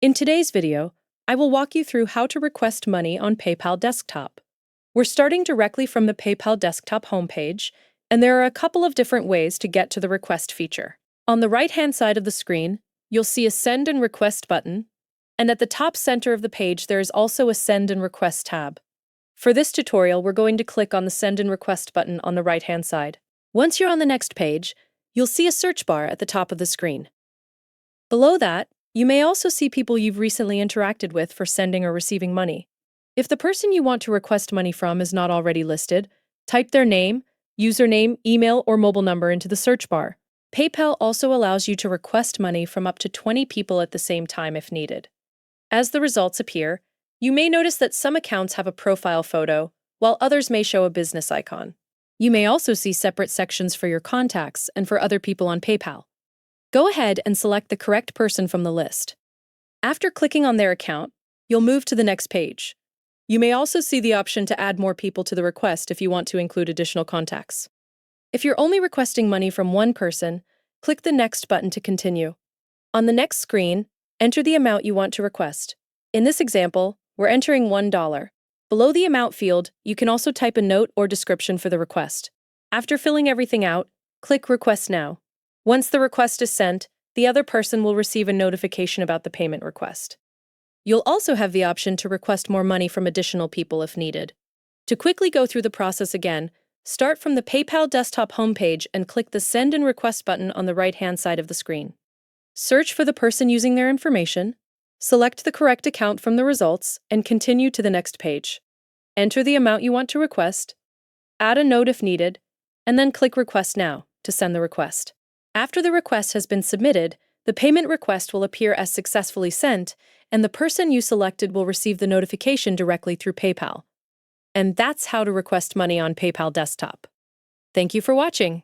In today's video, I will walk you through how to request money on PayPal Desktop. We're starting directly from the PayPal Desktop homepage, and there are a couple of different ways to get to the request feature. On the right-hand side of the screen, you'll see a Send and Request button, and at the top center of the page there is also a Send and Request tab. For this tutorial, we're going to click on the Send and Request button on the right-hand side. Once you're on the next page, you'll see a search bar at the top of the screen. Below that, you may also see people you've recently interacted with for sending or receiving money. If the person you want to request money from is not already listed, type their name, username, email, or mobile number into the search bar. PayPal also allows you to request money from up to 20 people at the same time if needed. As the results appear, you may notice that some accounts have a profile photo, while others may show a business icon. You may also see separate sections for your contacts and for other people on PayPal. Go ahead and select the correct person from the list. After clicking on their account, you'll move to the next page. You may also see the option to add more people to the request if you want to include additional contacts. If you're only requesting money from one person, click the Next button to continue. On the next screen, enter the amount you want to request. In this example, we're entering $1. Below the amount field, you can also type a note or description for the request. After filling everything out, click Request Now. Once the request is sent, the other person will receive a notification about the payment request. You'll also have the option to request more money from additional people if needed. To quickly go through the process again, start from the PayPal Desktop homepage and click the Send and Request button on the right-hand side of the screen. Search for the person using their information, select the correct account from the results, and continue to the next page. Enter the amount you want to request, add a note if needed, and then click Request Now to send the request. After the request has been submitted, the payment request will appear as successfully sent, and the person you selected will receive the notification directly through PayPal. And that's how to request money on PayPal Desktop. Thank you for watching.